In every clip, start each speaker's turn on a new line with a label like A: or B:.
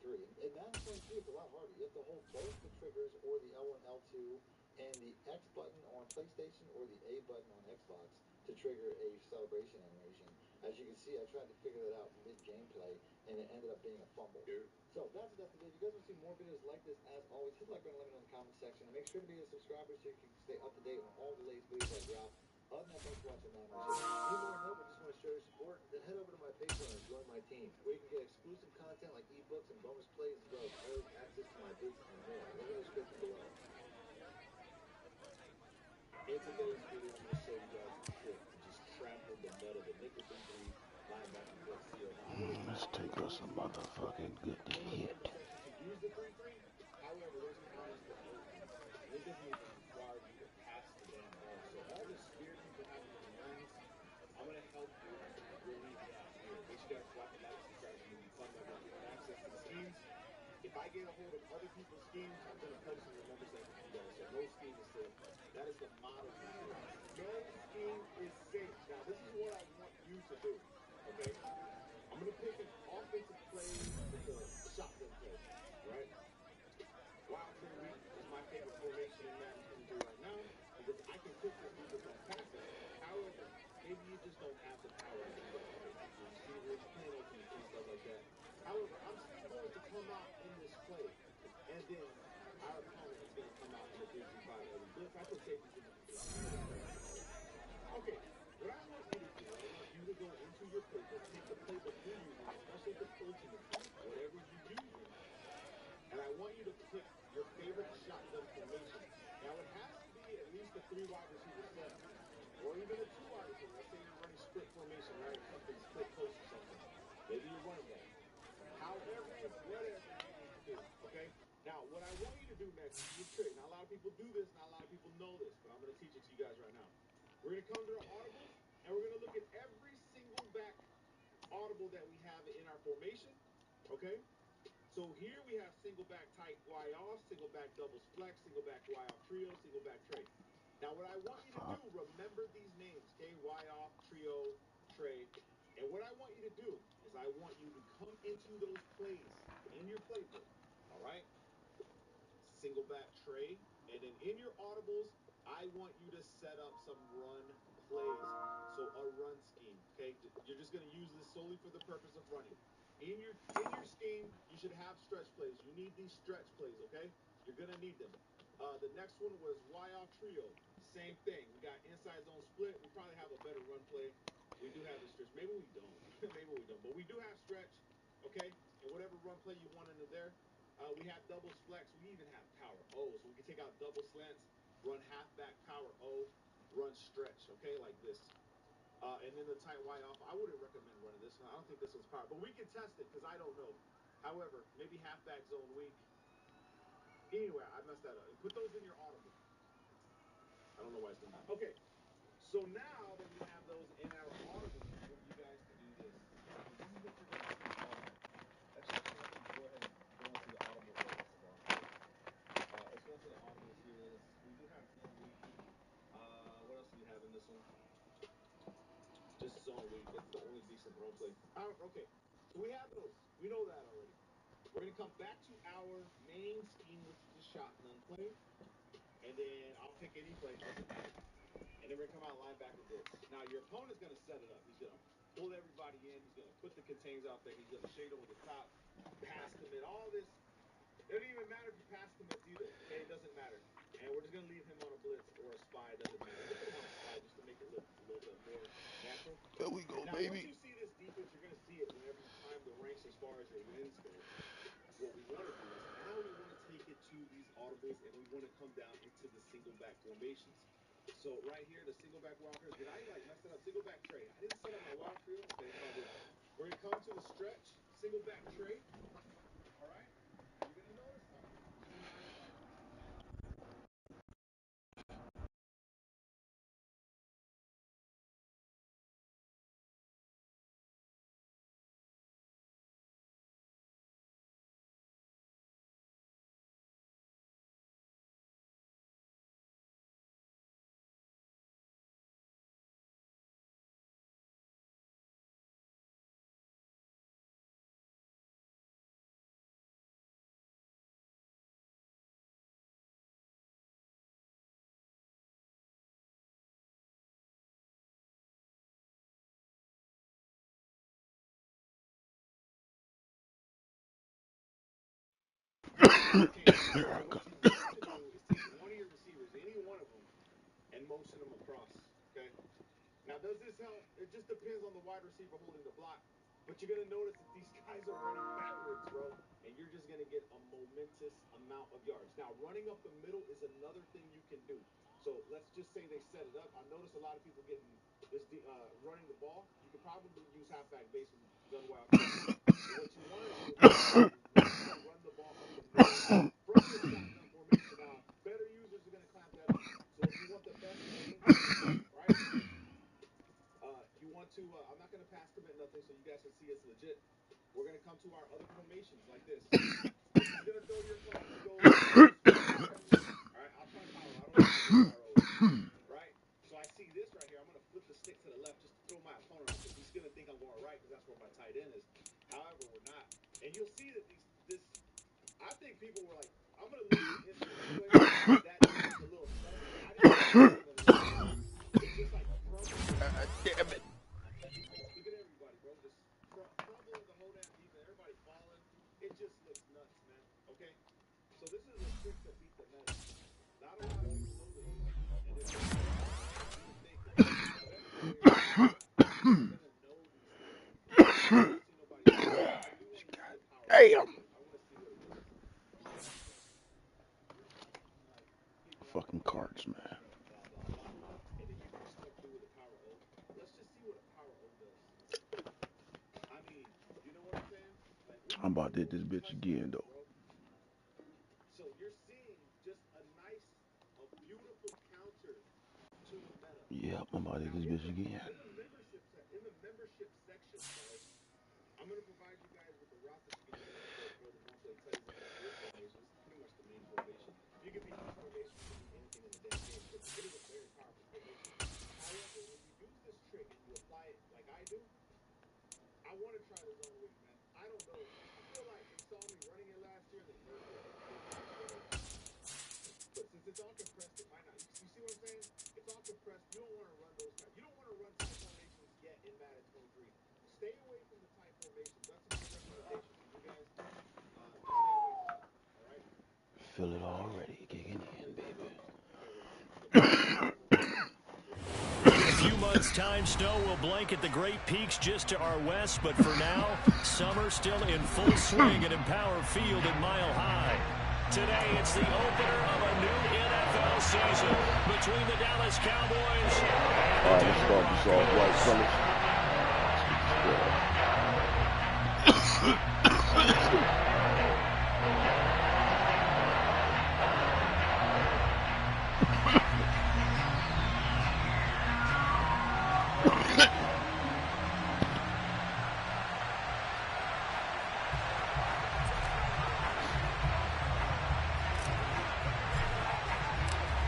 A: 3. In Madden 23, it's a lot harder. You have to hold both the triggers, or the L1, L2, and the X button on PlayStation, or the A button on Xbox to trigger a celebration animation. As you can see, I tried to figure that out mid-gameplay, and it ended up being a fumble. So that's the video. If you guys want to see more videos like this, as always, hit the like button, let me know in the comment section, and make sure to be a subscriber so you can stay up to date on all the latest videos I drop. Other than that, thanks for watching, man. Need more help or just want to show your support? Then head over to my Patreon and join my team, where you can get exclusive content like ebooks and bonus plays, as well as early access to my bids and more. Look in the description below. In today's video, I'm going to show you guys a trick to just trample the meta, the nickel 3-3 linebacker blitz seal.
B: Let's take us a motherfucking good to hit.
A: To use the 3-3, however, there's times that open, and it doesn't even require you to pass the damn ball. So all this fear people have in their minds, I'm going to help you relieve that fear. Make sure you guys drop a like, subscribe, and maybe fun by giving access to the schemes. If I get a hold of other people's schemes, I'm going to post in the member section for you guys. So no scheme is safe. That is the motto here. No scheme is safe. Now, this is what I want you to do, okay? I'm going to pick an offensive play with a shotgun play, right? Wild Train Week is my favorite formation in Madden 23 right now, because I can cook this music on passes. However, maybe you just don't have the power to do that, right? You're playing Ultimate Team, stuff like that. However, I'm still going to come out in this play, and then our opponent is going to come out in the 3-3-5 early blitz. I put safeties in the Okay, what I want you to do, I want you to go into your playbook, take the playbook you're using, especially if it's Ultimate Team, whatever you're using, and I want you to pick your favorite shotgun formation. Now, it has to be at least a 3 wide receiver set, or even a 2 wide receiver. Let's say you're running split formation, right? Something split coast or something. Maybe you're running that. However, it's whatever you need to do, okay? Now, what I want you to do next is this trick. Now, a lot of people do this, not a lot of people know this, but I'm going to teach it to you guys right now. We're going to come to the audibles, and we're going to look at every single back audible that we have in our formation, okay? So here we have single back tight Y off, single back doubles flex, single back Y off trio, single back tray. Now what I want you to do, remember these names, okay? Y off, trio, tray. And what I want you to do is I want you to come into those plays in your playbook, all right? Single back tray. And then in your audibles, I want you to set up some run plays. So a run scheme, okay? You're just going to use this solely for the purpose of running. In your scheme, you should have stretch plays. You need these stretch plays, okay? You're going to need them. The next one was Y-off trio. Same thing. We got inside zone split. We probably have a better run play. We do have the stretch. Maybe we don't. Maybe we don't. But we do have stretch, okay? And whatever run play you want into there. We have double flex. We even have power O. So we can take out double slants, run halfback power O, run stretch, okay, like this. And then the tight Y off, I wouldn't recommend running this one. I don't think this one's power, but we can test it because I don't know. However, maybe halfback zone weak. Anyway, I messed that up. Put those in your audible. I don't know why it's doing that. Okay, so now that we have those in our audible, I want you guys to do this. This is what you're going to see. Let's just go ahead and go into the audible. Let's go into the audibles here. We do have zone week. What else do we have in this one? Just zone week. That's the only decent run play. Okay, so we have those. We know that already. We're going to come back to our main scheme, which is the shotgun play. And then I'll pick any play. And then we're going to come out linebacker blitz. Now, your opponent's going to set it up. He's going to pull everybody in. He's going to put the contains out there. He's going to shade over the top, pass commit, all this. It doesn't even matter if you pass commits either. Okay, it doesn't matter. And we're just going to leave him on a blitz or a spy. It doesn't matter. We'll put him on a spy just to make it look a little bit more natural.
B: There we go,
A: now,
B: baby.
A: Once you see this defense, you're going to see it whenever you climb the ranks as far as your wins go. What we want to do is now we want to take it to these audibles, and we want to come down into the single back formations. So right here, the single back wild trio. Did I mess it up? Single back tray. I didn't set up my wild trio. Okay, it's all good. We're going to come to the stretch, single back tray. All right. You're going to notice something. one of your receivers, any one of them, and motion them across. Okay. Now, does this help? It just depends on the wide receiver holding the block. But you're gonna notice that these guys are running backwards, bro, and you're just gonna get a momentous amount of yards. Now, running up the middle is another thing you can do. So let's just say they set it up. I notice a lot of people getting this running the ball. You could probably use halfback base and gun wild. What you want to do is run the ball up the middle from your shotgun formation. Now, better users are gonna clamp that up. So if you want the best game, right? You want to, I'm not going to pass commit nothing so you guys can see it's legit. We're going to come to our other formations like this. He's going to throw your phone. You go, all right, I'll try power. I don't know power. Right? So I see this right here. I'm going to flip the stick to the left just to throw my opponent off. He's going to think I'm going right because that's where my tight end is. However, we're not. And you'll see that I think people were like, I'm going to lose this anyway. That is a little stuff. I didn't it's just like
B: Damn it.
A: look at everybody, bro. Just crumbling the whole damn defense. Everybody falling. It just looks nuts, man. Okay? So this is a trick to beat the meta. Not a lot of people know this. And if they think that everybody's gonna know these things. I don't see nobody else. I do want to see the power.
B: Damn.
A: I want to see what it is.
B: Fucking cards, man.
A: And then you can start through with the power O. Let's just see what a power O does. I mean, you know what I'm saying? Like,
B: I'm about to hit this bitch again, though.
A: so you're seeing just a beautiful counter to the meta.
B: Yeah, I'm about to hit this bitch again.
A: In the membership section, guys, I'm gonna provide you guys with the roster scheme for the monthly plays and your formations. Pretty much the main formation. You can be any formation, you can be anything in the damn game. But it is a very powerful formation. However, when you use this trick and you apply it like I do, I want to try the zone read, man. I don't know. I feel like they saw me running it last year and they nerfed it. But since it's all compressed, it might not. You see what I'm saying? It's all compressed. You don't want to run those types. You don't want to run tight formations yet in Madden 23. Stay away from the tight formations. That's a good recommendation for you guys. Stay away from it. All right?
B: Feel it already kicking in, baby.
C: In a few months' time, snow will blanket the Great Peaks just to our west, but for now, summer still in full swing at Empower Field at Mile High. Today, it's the opener of a new NFL season between the Dallas Cowboys and the Denver Broncos.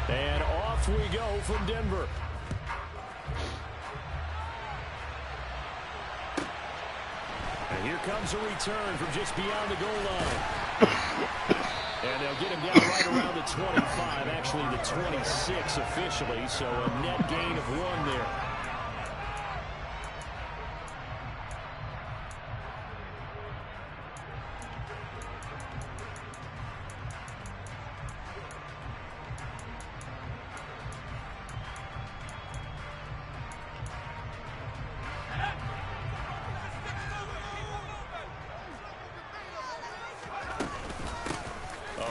C: And off we go from Denver. And here comes a return from just beyond the goal line. And they'll get him down right around the 25, actually the 26 officially, so a net gain of 1 there.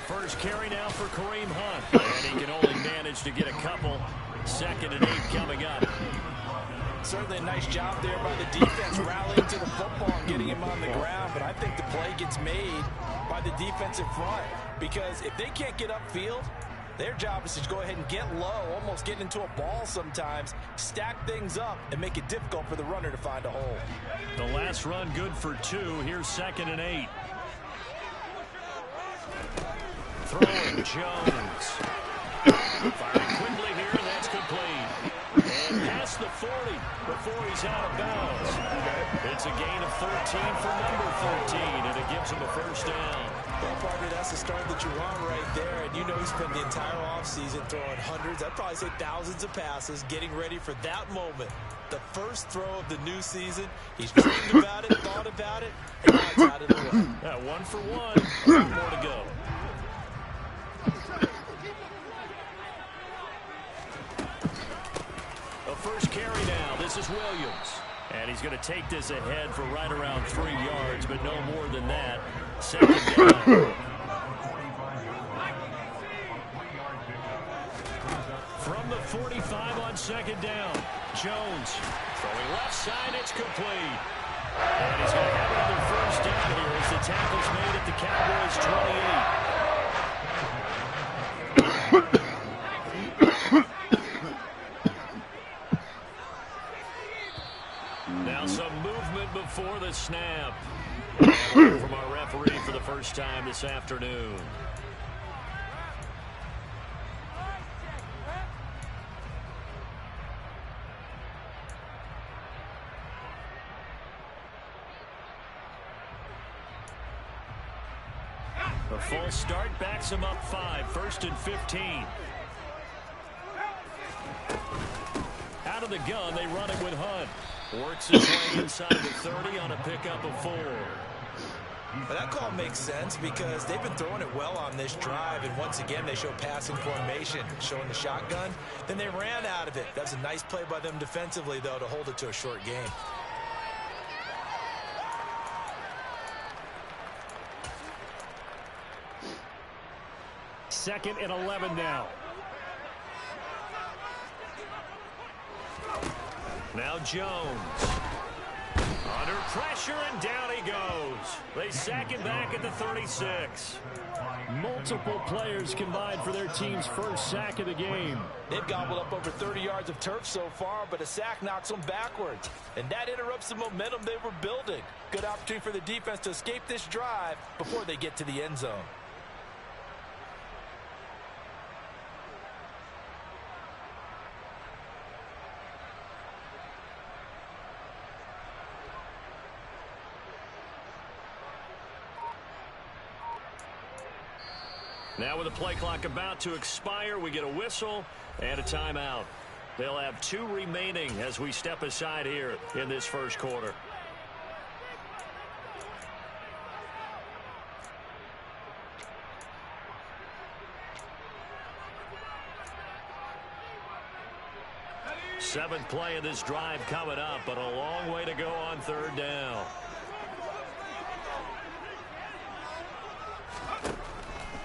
C: First carry now for Kareem Hunt. And he can only manage to get a couple. 2nd and 8 coming up.
D: Certainly a nice job there by the defense rallying to the football and getting him on the ground. But I think the play gets made by the defensive front. Because if they can't get upfield, their job is to go ahead and get low, almost get into a ball sometimes, stack things up, and make it difficult for the runner to find a hole.
C: The last run good for 2. Here's 2nd and 8. Throwing Jones. Firing quickly here, and that's complete. And past the 40 before he's out of bounds. It's a gain of 13 for number 13, and it gives him a first down.
D: Well, partner, that's the start that you want right there. And you know he spent the entire offseason throwing hundreds, I'd probably say thousands of passes, getting ready for that moment. The first throw of the new season. He's dreamed about it, thought about it, and now it's out of the way.
C: 1 for 1. A lot more to go. A first carry now. This is Williams. And he's going to take this ahead for right around 3 yards, but no more than that. Second down. From the 45 on second down. Jones throwing left side. It's complete. And he's going to have another first down here as the tackle's made at the Cowboys 28. Now some movement before the snap. From our referee for the first time this afternoon. A false start backs him up 5. First and 15. Out of the gun, they run it with Hunt. Works his way inside the 30 on a pickup of 4.
D: Well, that call makes sense because they've been throwing it well on this drive, and once again they show passing formation, showing the shotgun. Then they ran out of it. That's a nice play by them defensively, though, to hold it to a short game.
C: Second and 11 now. Now Jones. Under pressure, and down he goes. They sack him back at the 36. Multiple players combined for their team's first sack of the game.
D: They've gobbled up over 30 yards of turf so far, but a sack knocks them backwards. And that interrupts the momentum they were building. Good opportunity for the defense to escape this drive before they get to the end zone.
C: Now with the play clock about to expire, we get a whistle and a timeout. They'll have 2 remaining as we step aside here in this first quarter. Seventh play of this drive coming up, but a long way to go on third down.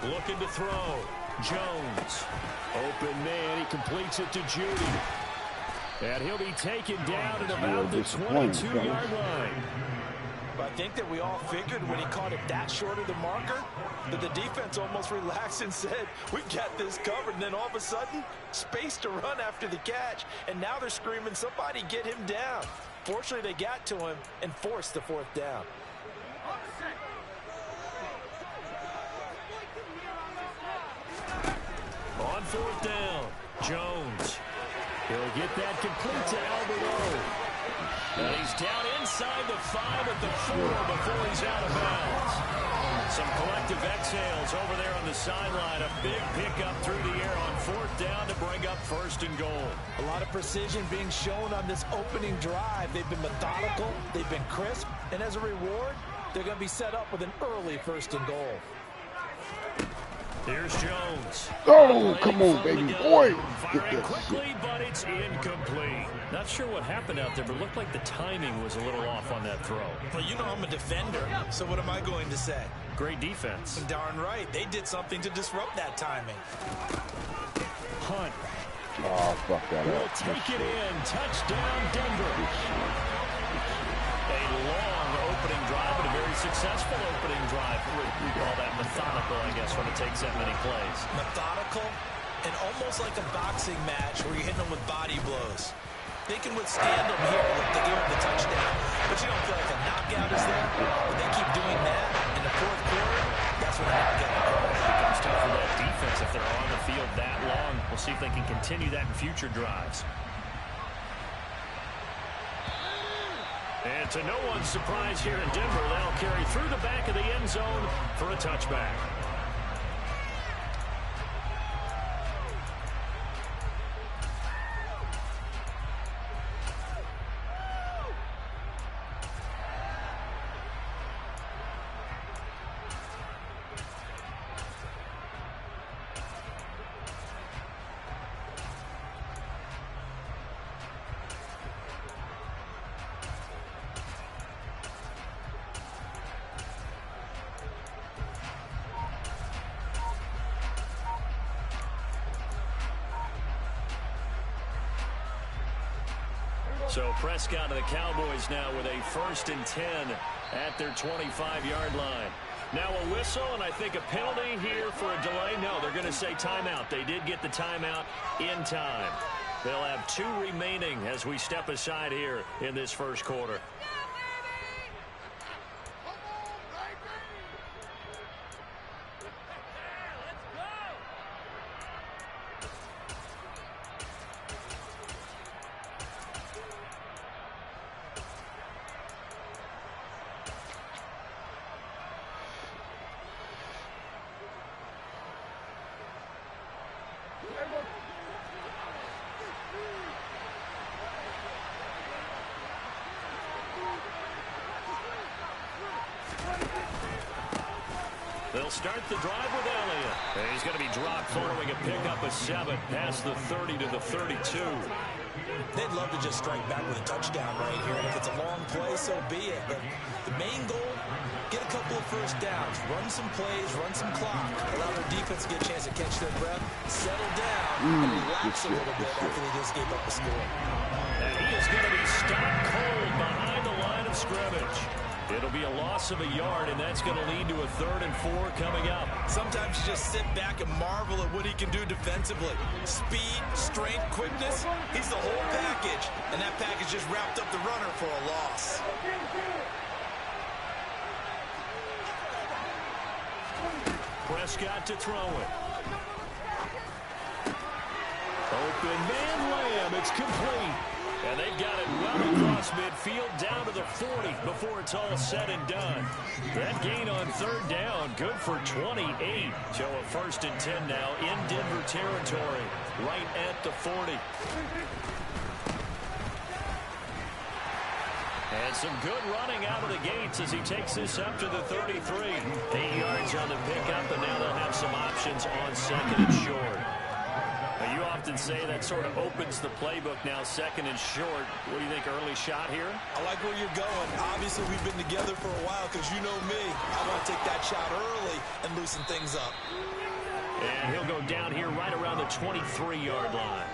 C: Looking to throw. Jones. Open man. He completes it to Judy. And he'll be taken down at about the 22-yard line.
D: But I think that we all figured when he caught it that short of the marker that the defense almost relaxed and said, we got this covered. And then all of a sudden, space to run after the catch. And now they're screaming, somebody get him down. Fortunately, they got to him and forced the 4th down.
C: On 4th down, Jones. He'll get that complete to Alberto. And he's down inside the 5 at the 4 before he's out of bounds. Some collective exhales over there on the sideline. A big pickup through the air on 4th down to bring up 1st and goal.
D: A lot of precision being shown on this opening drive. They've been methodical, they've been crisp, and as a reward, they're going to be set up with an early 1st and goal.
C: Here's Jones.
B: Oh, come on, baby boy.
C: Firing quickly, but it's incomplete. Not sure what happened out there, but it looked like the timing was a little off on that throw.
D: Well, you know I'm a defender, so what am I going to say?
C: Great defense.
D: Darn right. They did something to disrupt that timing.
C: Hunt.
B: Oh, fuck that
C: Will
B: up.
C: take it in. Touchdown, Denver. A long opening drive, but a very successful opening drive. We call that methodical, I guess, when it takes that many plays.
D: Methodical and almost like a boxing match where you're hitting them with body blows. They can withstand them here with the touchdown, but you don't feel like a knockout is there. But they keep doing that in the 4th quarter. That's when the knockout occurs.
C: It becomes tough for that defense if they're on the field that long. We'll see if they can continue that in future drives. And to no one's surprise here in Denver, they'll carry through the back of the end zone for a touchback. So Prescott and the Cowboys now with a 1st and 10 at their 25-yard line. Now a whistle, and I think a penalty here for a delay. No, they're going to say timeout. They did get the timeout in time. They'll have 2 remaining as we step aside here in this first quarter. They'll start the drive with Elliott. And he's going to be dropped following a pickup of 7 past the 30 to the 32.
D: They'd love to just strike back with a touchdown right here. And if it's a long play, so be it. But the main goal, get a couple of first downs, run some plays, run some clock, allow their defense to get a chance to catch their breath, settle down, and relax a little bit after they just gave up a score.
C: And he is going to be stopped cold behind the line of scrimmage. It'll be a loss of a yard, and that's going to lead to a 3rd and 4 coming up.
D: Sometimes you just sit back and marvel at what he can do defensively. Speed, strength, quickness, he's the whole package. And that package just wrapped up the runner for a loss.
C: Prescott to throw it. Open man Lamb, it's complete. And they've got it well across midfield down to the 40 before it's all said and done. That gain on 3rd down, good for 28. So a 1st and 10 now in Denver territory, right at the 40. And some good running out of the gates as he takes this up to the 33. 8 yards on the pickup, and now they'll have some options on 2nd and short. Now, you often say that sort of opens the playbook now, 2nd and short. What do you think, early shot here?
D: I like where you're going. Obviously, we've been together for a while because you know me. I want to take that shot early and loosen things up.
C: And he'll go down here right around the 23-yard line.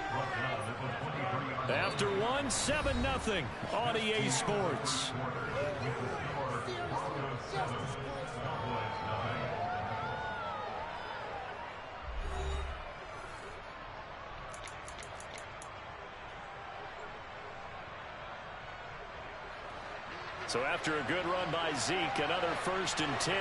C: After 7-0 on EA Sports. So after a good run by Zeke, another 1st and 10.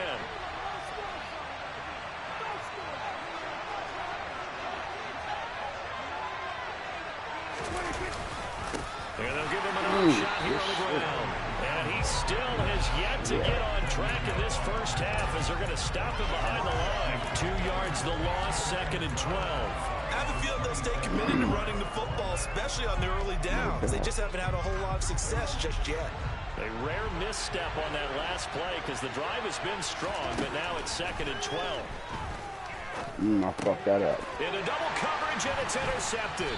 C: And they'll give him another shot here on the ground. And he still has yet to get on track in this first half as they're going to stop him behind the line. 2 yards the loss, 2nd and 12.
D: I have a feeling they'll stay committed to running the football, especially on the early downs. They just haven't had a whole lot of success just yet.
C: A rare misstep on that last play because the drive has been strong, but now it's 2nd and 12.
B: I fucked that up.
C: Into double coverage, and it's intercepted.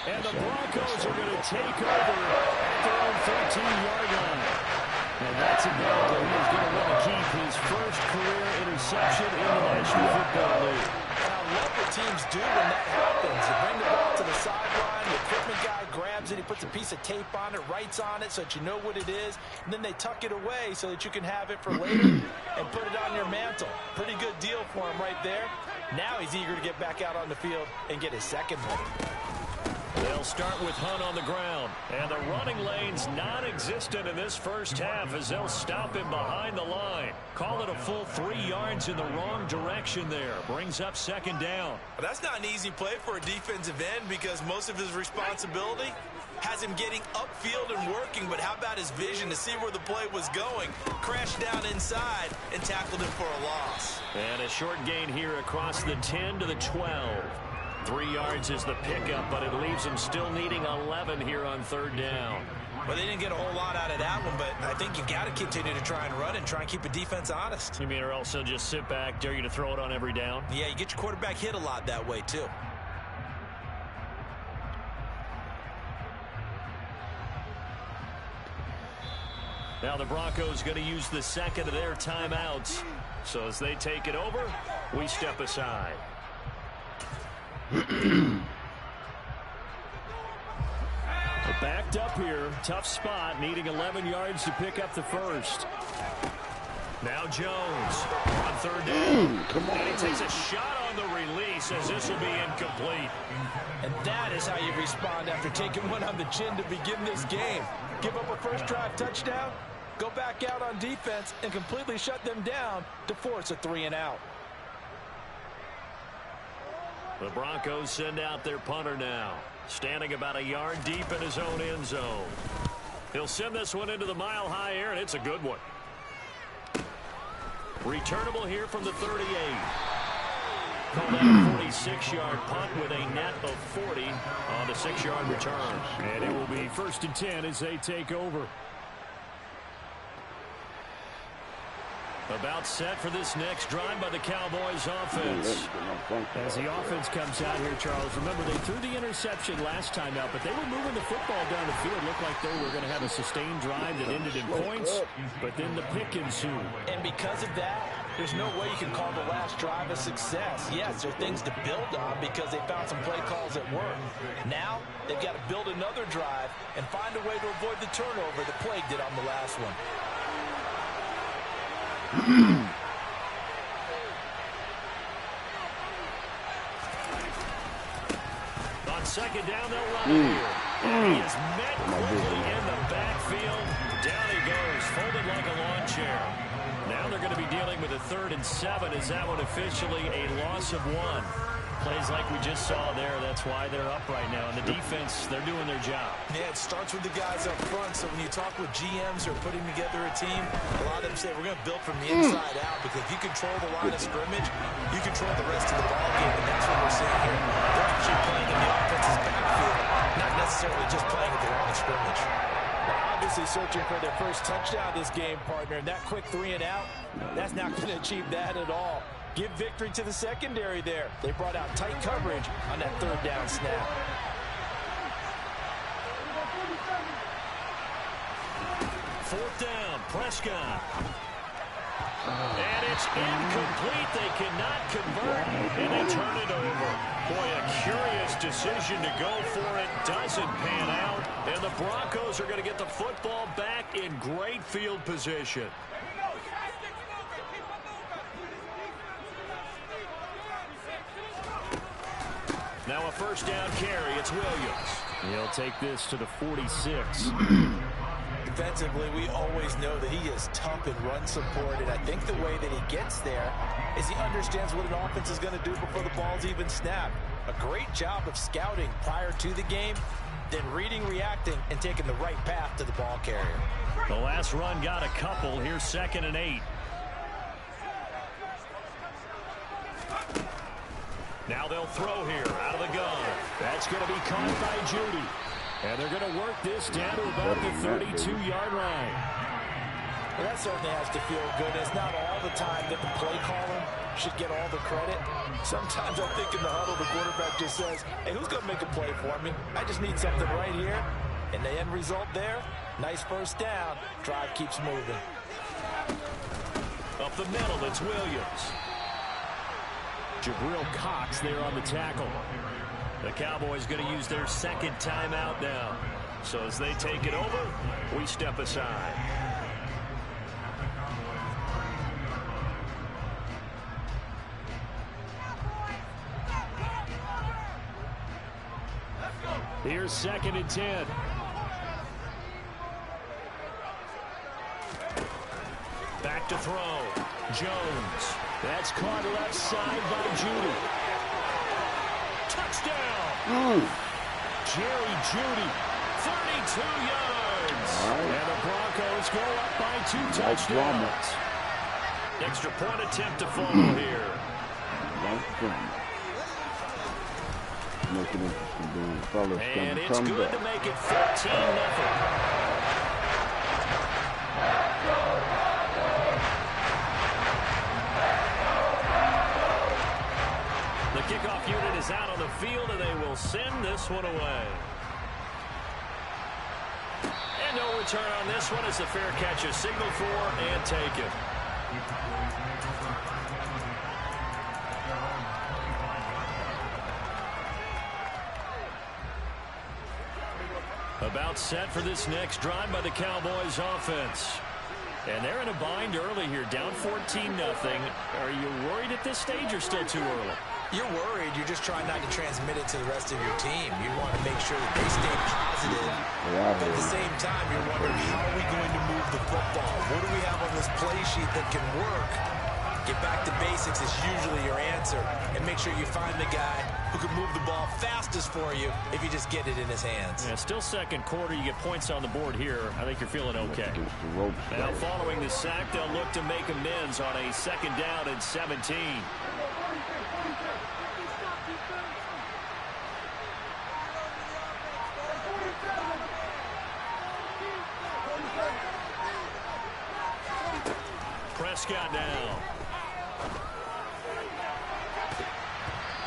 C: And the Broncos are going to take over at their own 13-yard line. And that's a guy who's going to want to keep his first career interception in the National Football League.
D: I love what teams do when that happens. You bring the ball to the sideline, the equipment guy grabs it, he puts a piece of tape on it, writes on it so that you know what it is, and then they tuck it away so that you can have it for later and put it on your mantle. Pretty good deal for him right there. Now he's eager to get back out on the field and get his second one.
C: They'll start with Hunt on the ground. And the running lane's non-existent in this first half as they'll stop him behind the line. Call it a full 3 yards in the wrong direction there. Brings up 2nd down.
D: Well, that's not an easy play for a defensive end because most of his responsibility has him getting upfield and working. But how about his vision to see where the play was going? Crashed down inside and tackled him for a loss.
C: And a short gain here across the 10 to the 12. 3 yards is the pickup, but it leaves them still needing 11 here on 3rd down.
D: Well, they didn't get a whole lot out of that one, but I think you got to continue to try and run and try and keep a defense honest.
C: You mean or else they'll just sit back, dare you to throw it on every down?
D: Yeah, you get your quarterback hit a lot that way, too.
C: Now the Broncos going to use the 2nd of their timeouts. So as they take it over, we step aside. Backed up here. Tough spot. Needing 11 yards to pick up the first. Now Jones on third down.
B: Come on.
C: And he takes a shot on the release as this will be incomplete.
D: And that is how you respond after taking one on the chin to begin this game. Give up a first drive touchdown, go back out on defense, and completely shut them down to force a 3-and-out.
C: The Broncos send out their punter now. Standing about a yard deep in his own end zone. He'll send this one into the mile-high air, and it's a good one. Returnable here from the 38. Called that a 46-yard punt with a net of 40 on the 6-yard return. And it will be 1st and 10 as they take over. About set for this next drive by the Cowboys offense. As the offense comes out here, Charles, remember they threw the interception last time out, but they were moving the football down the field. Looked like they were going to have a sustained drive that ended in points, but then the pick ensued.
D: And because of that, there's no way you can call the last drive a success. Yes, there are things to build on because they found some play calls that work. Now, they've got to build another drive and find a way to avoid the turnover that plagued it on the last one.
C: On second down, they'll run here. And he is met quickly in the backfield. Down he goes, folded like a lawn chair. Now they're going to be dealing with a 3rd and 7. Is that one officially a loss of 1? Plays like we just saw there. That's why they're up right now. And the defense, they're doing their job.
D: Yeah, it starts with the guys up front. So when you talk with GMs who are putting together a team, a lot of them say we're going to build from the inside out because if you control the line of scrimmage, you control the rest of the ball game, and that's what we're seeing here. They're actually playing in the offense's backfield, not necessarily just playing at the line of scrimmage. Well, obviously searching for their first touchdown this game, partner, and that quick 3-and-out, that's not going to achieve that at all. Give victory to the secondary there. They brought out tight coverage on that 3rd down snap.
C: Fourth down, Prescott. And it's incomplete. They cannot convert, and they turn it over. Boy, a curious decision to go for it. Doesn't pan out, and the Broncos are going to get the football back in great field position. Now a first down carry. It's Williams. He'll take this to the 46.
D: Defensively, we always know that he is tough in run support, and I think the way that he gets there is he understands what an offense is going to do before the ball's even snapped. A great job of scouting prior to the game, then reading, reacting, and taking the right path to the ball carrier.
C: The last run got a couple. Here's 2nd and 8. Now they'll throw here out of the gun. That's going to be caught by Judy. And they're going to work this down to about the 32-yard line.
D: Well, that certainly has to feel good. It's not all the time that the play caller should get all the credit. Sometimes I think in the huddle, the quarterback just says, hey, who's going to make a play for me? I just need something right here. And the end result there, nice first down. Drive keeps moving.
C: Up the middle, it's Williams. Jabril Cox there on the tackle. The Cowboys going to use their 2nd timeout now. So as they take it over, we step aside. Here's 2nd and 10. Back to throw. Jones. That's caught left side by Judy. Touchdown! Jerry Judy, 32 yards. And the Broncos go up by 2 touchdowns. Extra point attempt to follow here. And it's good to make it 14-0. The kickoff unit is out on the field, and they will send this one away. And no return on this one as the fair catch is signaled for and taken. About set for this next drive by the Cowboys offense. And they're in a bind early here, down 14-0. Are you worried at this stage or still too early?
D: You're worried. You're just trying not to transmit it to the rest of your team. You want to make sure that they stay positive. But at the same time, you're wondering, how are we going to move the football? What do we have on this play sheet that can work? Get back to basics is usually your answer. And make sure you find the guy who can move the ball fastest for you if you just get it in his hands.
C: Yeah, still second quarter. You get points on the board here. I think you're feeling okay. Now, following the sack, they'll look to make amends on a 2nd down and 17. Prescott now.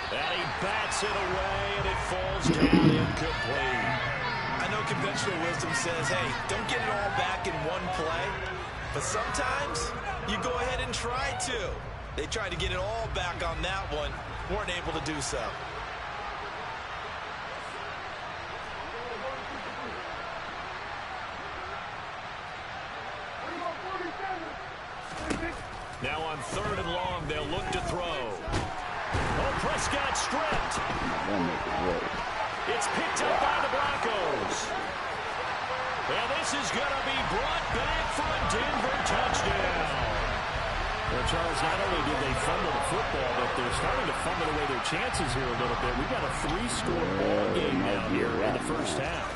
C: And he bats it away, and it falls down incomplete.
D: I know conventional wisdom says, hey, don't get it all back in one play. But sometimes you go ahead and try to. They tried to get it all back on that one. Weren't able to do so.
C: Now on 3rd and long, they'll look to throw. Oh, Prescott stripped. It's picked up by the Broncos. And this is going to be brought back for a Denver touchdown. Well, Charles, not only did they fumble the football, but they're starting to fumble away their chances here a little bit. We've got a 3-score ball game now here in the first half.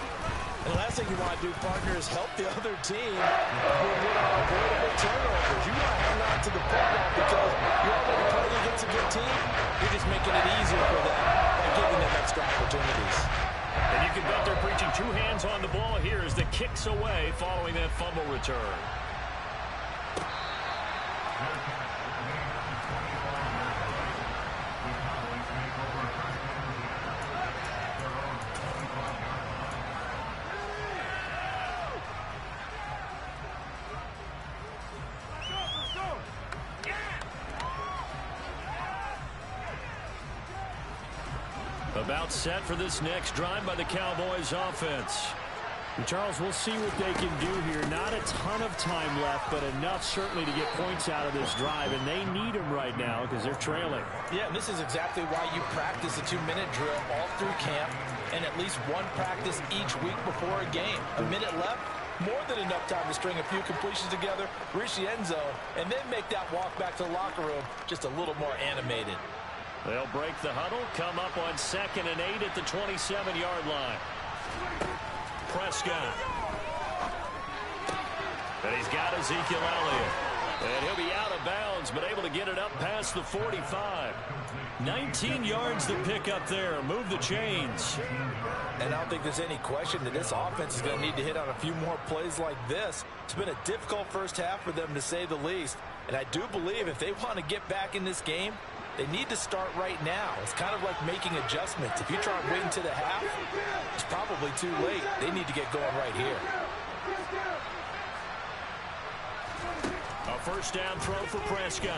D: And the last thing you want to do, partner, is help the other team with avoidable turnovers. You want to hang on to the football because you're already playing against a good team. You're just making it easier for them by giving them extra opportunities.
C: And you can bet they're preaching 2 hands on the ball here as the kick's away following that fumble return. About set for this next drive by the Cowboys offense. And Charles, we'll see what they can do here. Not a ton of time left, but enough certainly to get points out of this drive, and they need them right now because they're trailing.
D: Yeah, and this is exactly why you practice a 2-minute drill all through camp and at least one practice each week before a game. A minute left, more than enough time to string a few completions together, reach the end zone, and then make that walk back to the locker room just a little more animated.
C: They'll break the huddle, come up on 2nd and 8 at the 27-yard line. Prescott. And he's got Ezekiel Elliott. And he'll be out of bounds, but able to get it up past the 45. 19 yards to pick up there. Move the chains.
D: And I don't think there's any question that this offense is going to need to hit on a few more plays like this. It's been a difficult first half for them, to say the least. And I do believe if they want to get back in this game, they need to start right now. It's kind of like making adjustments. If you try waiting to the half, it's probably too late. They need to get going right here.
C: A first down throw for Prescott.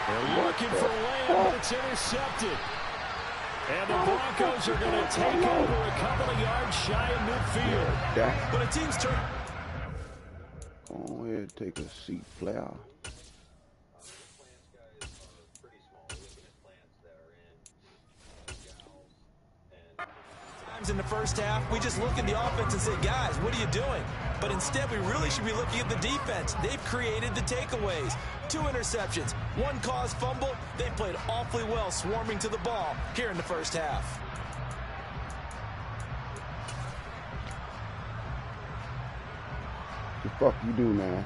C: They're looking for Lamb, but it's intercepted. And the Broncos are going to take over a couple of yards shy of midfield.
D: But a team's turn.
B: Go ahead, take a seat, player.
D: In the first half, we just look at the offense and say, guys, what are you doing? But instead, we really should be looking at the defense. They've created the takeaways. 2 interceptions, 1 caused fumble. They played awfully well swarming to the ball here in the first half.
B: The fuck you do, man?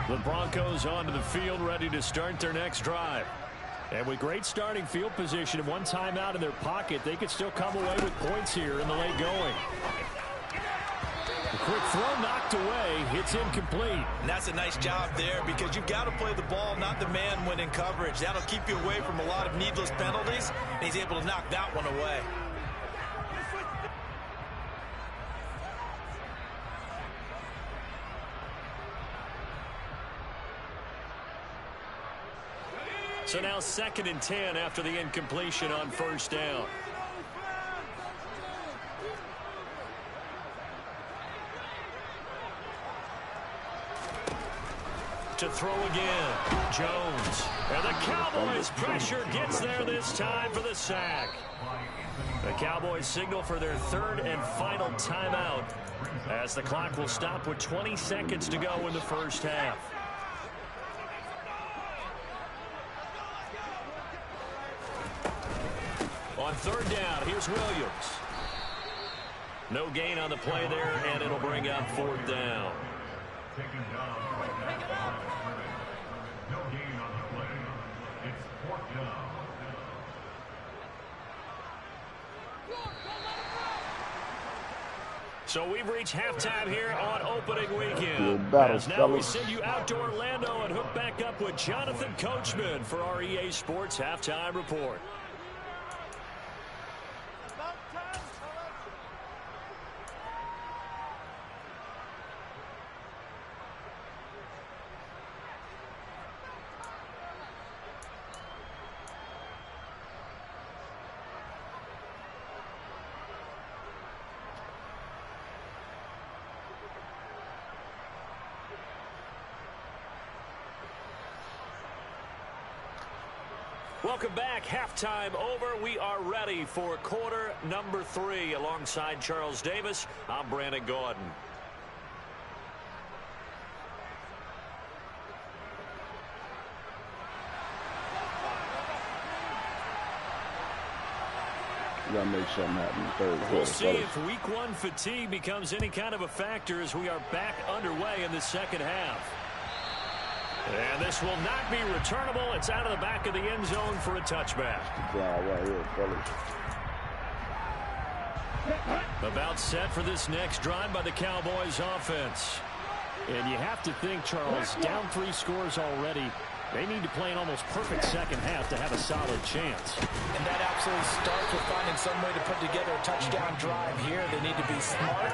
C: The Broncos onto the field, ready to start their next drive. And with great starting field position and 1 timeout in their pocket, they could still come away with points here in the late going. The quick throw knocked away. It's incomplete.
D: And that's a nice job there because you've got to play the ball, not the man when in coverage. That'll keep you away from a lot of needless penalties, and he's able to knock that one away.
C: So now 2nd and 10 after the incompletion on first down. To throw again, Jones. And the Cowboys' pressure gets there this time for the sack. The Cowboys signal for their third and final timeout as the clock will stop with 20 seconds to go in the first half. On third down, here's Williams. No gain on the play there, and it'll bring up fourth down.
E: Taken down right now. No gain on the play. It's fourth down.
C: So we've reached halftime here on opening weekend.
B: Battle,
C: As now we send you out to Orlando and hook back up with Jonathan Coachman for our EA Sports Halftime Report. Welcome back. Halftime over. We are ready for quarter number 3. Alongside Charles Davis, I'm Brandon Gordon.
B: You gotta make something happen in the third quarter.
C: We'll see if week 1 fatigue becomes any kind of a factor as we are back underway in the second half. And this will not be returnable. It's out of the back of the end zone for a touchback.
B: Right here, fellas.
C: About set for this next drive by the Cowboys offense. And you have to think, Charles, down 3 scores already. They need to play an almost perfect second half to have a solid chance.
D: And that absolutely starts with finding some way to put together a touchdown drive here. They need to be smart,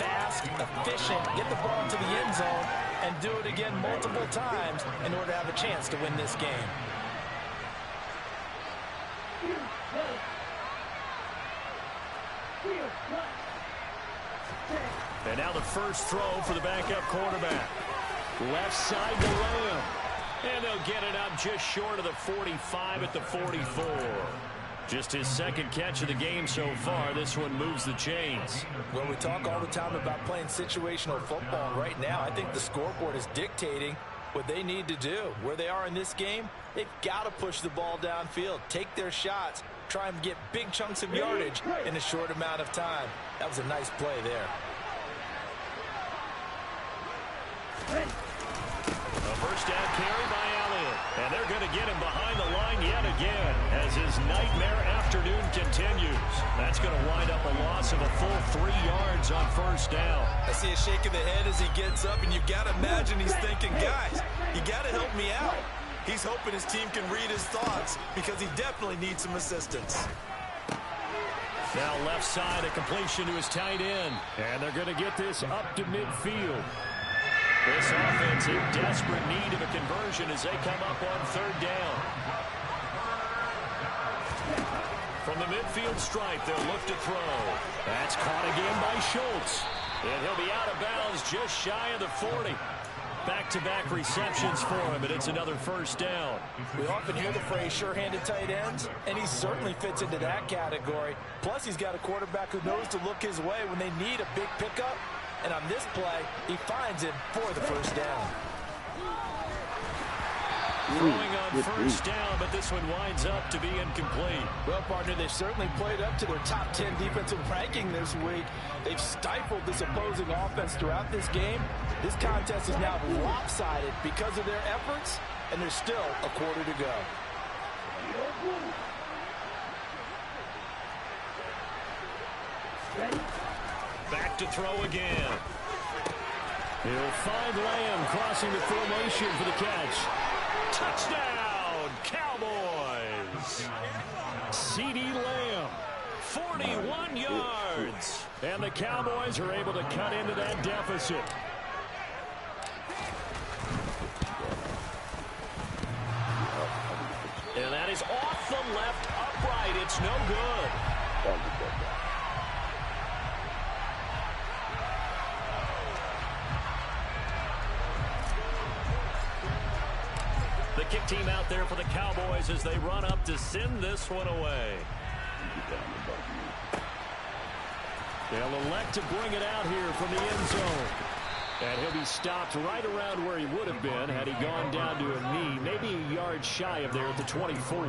D: fast, efficient, get the ball into the end zone, and do it again multiple times in order to have a chance to win this game.
C: And now the first throw for the backup quarterback. Left side to Lamb. And they'll get it up just short of the 45 at the 44. Just his second catch of the game so far. This one moves the chains.
D: Well, we talk all the time about playing situational football. Right now, I think the scoreboard is dictating what they need to do. Where they are in this game, they've got to push the ball downfield, take their shots, try and get big chunks of yardage in a short amount of time. That was a nice play there.
C: A first down carry by Elliott. And they're going to get him behind the line yet again as his nightmare afternoon continues. That's going to wind up a loss of a full 3 yards on first down.
D: I see a shake of the head as he gets up, and you've got to imagine he's thinking, guys, you got to help me out. He's hoping his team can read his thoughts because he definitely needs some assistance.
C: Now left side, a completion to his tight end. And they're going to get this up to midfield. This offense in desperate need of a conversion as they come up on third down. From the midfield stripe, they'll look to throw. That's caught again by Schultz. And he'll be out of bounds just shy of the 40. Back-to-back receptions for him, and it's another first down.
D: We often hear the phrase sure-handed tight ends, and he certainly fits into that category. Plus, he's got a quarterback who knows to look his way when they need a big pickup. And on this play, he finds him for the first down.
C: Throwing on first down, but this one winds up to be incomplete.
D: Well, partner, they've certainly played up to their top 10 defensive ranking this week. They've stifled this opposing offense throughout this game. This contest is now lopsided because of their efforts, and there's still a quarter to go.
C: Back to throw again. He'll find Lamb crossing the formation for the catch. Touchdown, Cowboys! CeeDee Lamb, 41 yards. And the Cowboys are able to cut into that deficit. And that is off the left upright. It's no good. The kick team out there for the Cowboys as they run up to send this one away. They'll elect to bring it out here from the end zone. And he'll be stopped right around where he would have been had he gone down to a knee, maybe a yard shy of there at the 24.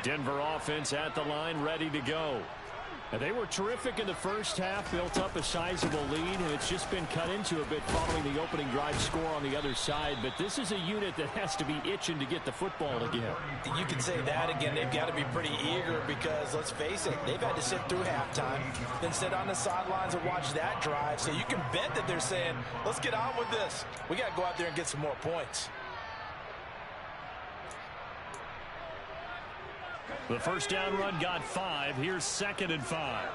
C: Denver offense at the line, ready to go. And they were terrific in the first half, built up a sizable lead, and it's just been cut into a bit following the opening drive score on the other side. But this is a unit that has to be itching to get the football again.
D: You can say that again. They've got to be pretty eager because, let's face it, they've had to sit through halftime, then sit on the sidelines and watch that drive. So you can bet that they're saying, let's get on with this. We got to go out there and get some more points.
C: The first down run got 5. Here's 2nd and 5.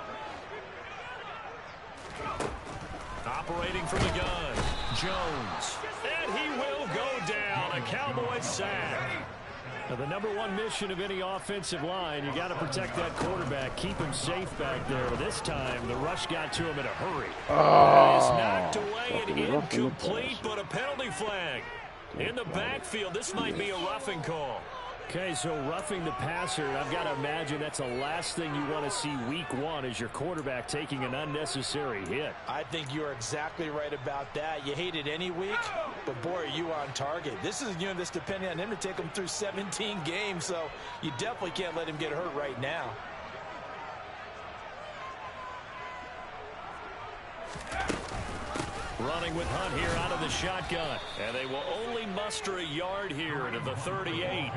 C: Operating from the gun, Jones. And he will go down. A Cowboys sack. Now, the number one mission of any offensive line, you got to protect that quarterback, keep him safe back there. This time, the rush got to him in a hurry. That is knocked away and incomplete, but a penalty flag. In the backfield, this might be a roughing call. Okay, so roughing the passer, I've got to imagine that's the last thing you want to see week one is your quarterback taking an unnecessary hit.
D: I think you're exactly right about that. You hate it any week, but boy, are you on target. This is a unit that's depending on him to take him through 17 games, so you definitely can't let him get hurt right now.
C: Running with Hunt here out of the shotgun. And they will only muster a yard here to the 38.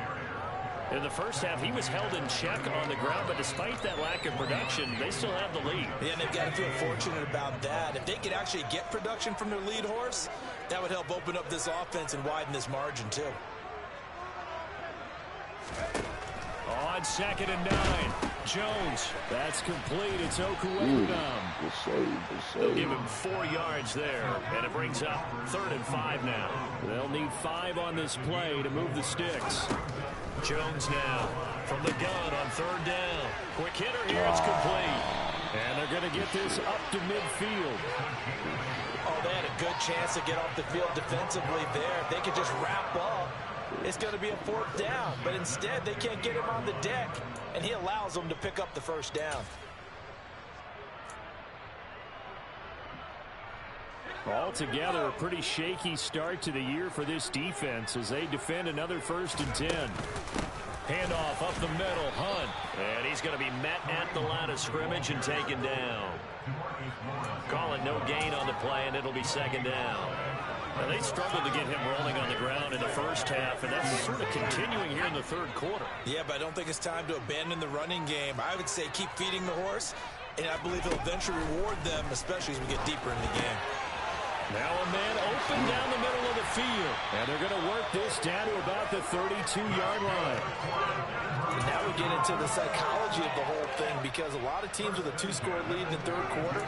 C: In the first half, he was held in check on the ground, but despite that lack of production, they still have the lead.
D: Yeah, and they've got to feel fortunate about that. If they could actually get production from their lead horse, that would help open up this offense and widen this margin, too.
C: On 2nd and 9, Jones. That's complete. It's Okuwekudam. They'll give him 4 yards there, and it brings up 3rd and 5 now. They'll need 5 on this play to move the sticks. Jones now from the gun on 3rd down. Quick hitter here. It's complete. And they're going to get this up to midfield.
D: Oh, they had a good chance to get off the field defensively there. If they could just wrap up, it's going to be a 4th down. But instead, they can't get him on the deck, and he allows them to pick up the 1st down.
C: Altogether, a pretty shaky start to the year for this defense as they defend another 1st and 10. Handoff up the middle, Hunt. And he's going to be met at the line of scrimmage and taken down. Call it no gain on the play, and it'll be 2nd down. Now, they struggled to get him rolling on the ground in the first half, and that's sort of continuing here in the 3rd quarter.
D: Yeah, but I don't think it's time to abandon the running game. I would say keep feeding the horse, and I believe he'll eventually reward them, especially as we get deeper in the game.
C: Now a man open down the middle of the field. And they're going to work this down to about the 32-yard line.
D: And now we get into the psychology of the whole thing, because a lot of teams with a 2-score lead in the 3rd quarter,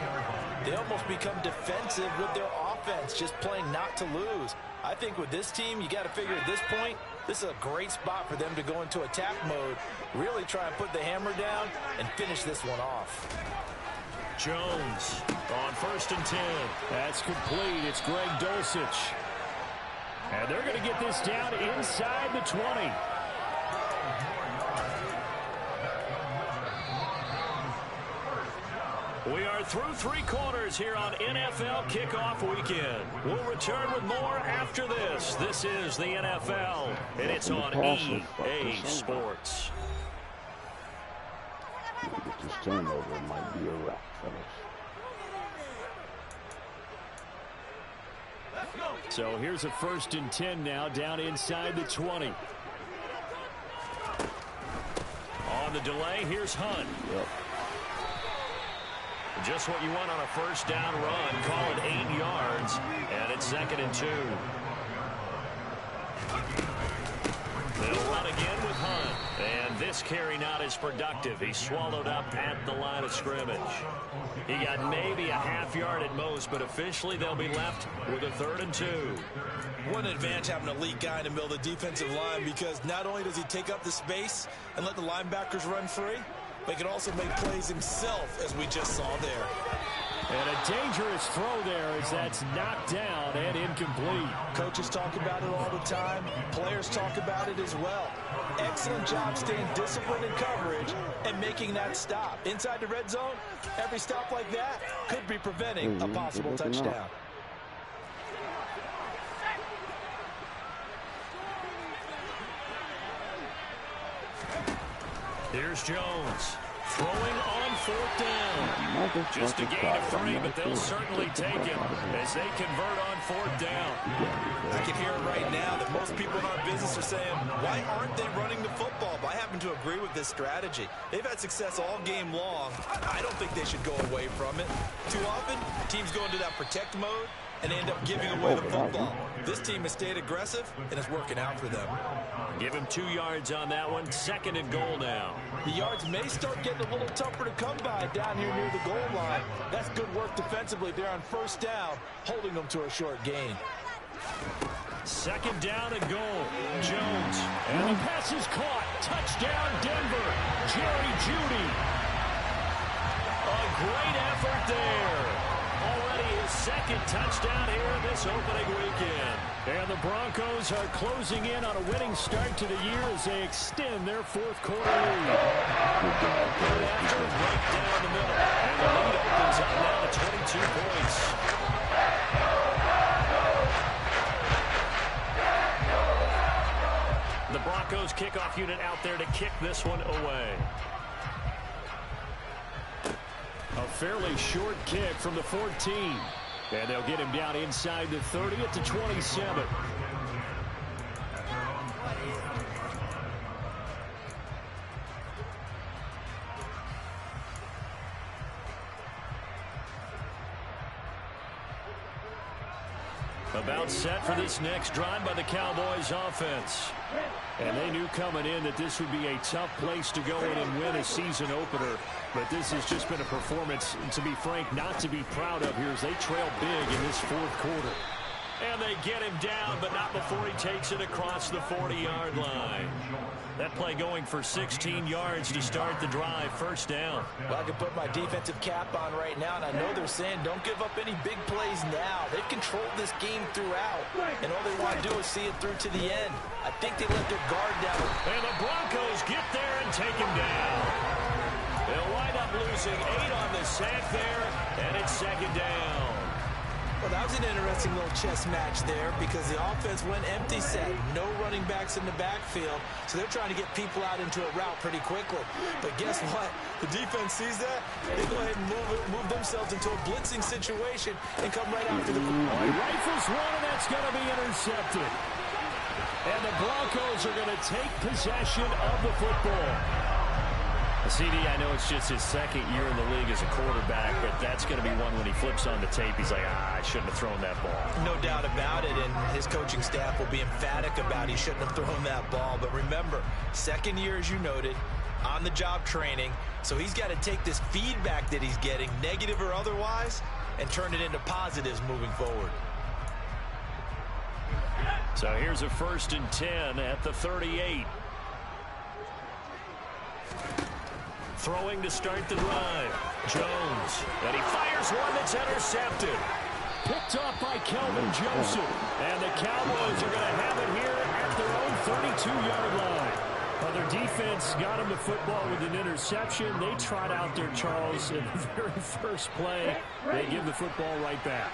D: they almost become defensive with their offense, just playing not to lose. I think with this team, you got to figure at this point, this is a great spot for them to go into attack mode, really try and put the hammer down and finish this one off.
C: Jones on 1st and 10. That's complete. It's Greg Dulcich. And they're going to get this down inside the 20. We are through 3 quarters here on NFL Kickoff Weekend. We'll return with more after this. This is the NFL, and it's on EA Sports.
B: This turnover might be a wrap, fellas.
C: So here's a 1st and 10 now, down inside the 20. On the delay, here's Hunt.
B: Yep.
C: Just what you want on a 1st down run. Call it 8 yards, and it's 2nd and 2. They'll run again with Hunt, and this this carry not as productive. He's swallowed up at the line of scrimmage. He got maybe a half yard at most, but officially they'll be left with a 3rd and 2.
D: What an advantage having an elite guy in the middle of the defensive line, because not only does he take up the space and let the linebackers run free, but he can also make plays himself, as we just saw there.
C: And a dangerous throw there as that's knocked down and incomplete.
D: Coaches talk about it all the time. Players talk about it as well. Excellent job staying disciplined in coverage and making that stop. Inside the red zone, every stop like that could be preventing a possible touchdown.
C: Here's Jones. Throwing on 4th down. Just a gain of 3, but they'll certainly take it as they convert on 4th down.
D: I can hear it right now that most people in our business are saying, why aren't they running the football? But I happen to agree with this strategy. They've had success all game long. I don't think they should go away from it. Too often, teams go into that protect mode and they end up giving away the football. This team has stayed aggressive, and it's working out for them.
C: Give him 2 yards on that one. 2nd and goal now.
D: The yards may start getting a little tougher to come by down here near the goal line. That's good work defensively there on 1st down, holding them to a short gain.
C: 2nd down and goal. Jones. And the pass is caught. Touchdown, Denver. Jerry Jeudy. A great effort there. Already his 2nd touchdown here this opening weekend. And the Broncos are closing in on a winning start to the year as they extend their 4th quarter lead. Good effort right down the middle. And the lead opens up now to 22 points. The Broncos kickoff unit out there to kick this one away. A fairly short kick from the 14. And they'll get him down inside the 30 at the 27. About set for this next drive by the Cowboys offense. And they knew coming in that this would be a tough place to go in and win a season opener. But this has just been a performance, to be frank, not to be proud of here as they trail big in this 4th quarter. And they get him down, but not before he takes it across the 40-yard line. That play going for 16 yards to start the drive. 1st down.
D: Well, I can put my defensive cap on right now, and I know they're saying don't give up any big plays now. They've controlled this game throughout, and all they want to do is see it through to the end. I think they let their guard down.
C: And the Broncos get there and take him down. They'll wind up losing 8 on the sack there, and it's 2nd down.
D: Well, that was an interesting little chess match there because the offense went empty set. No running backs in the backfield, so they're trying to get people out into a route pretty quickly. But guess what? The defense sees that. They go ahead and move themselves into a blitzing situation and come right after the football.
C: He rifles one, and that's going to be intercepted. And the Broncos are going to take possession of the football. CD, I know it's just his 2nd year in the league as a quarterback, but that's going to be one when he flips on the tape. He's like, I shouldn't have thrown that ball.
D: No doubt about it, and his coaching staff will be emphatic about he shouldn't have thrown that ball. But remember, 2nd year, as you noted, on-the-job training, so he's got to take this feedback that he's getting, negative or otherwise, and turn it into positives moving forward.
C: So here's a 1st and 10 at the 38. Throwing to start the drive. Jones. And he fires one that's intercepted. Picked off by Kelvin Joseph. And the Cowboys are going to have it here at their own 32-yard line. Well, their defense got him the football with an interception. They trot out there, Charles, in the very first play. They give the football right back.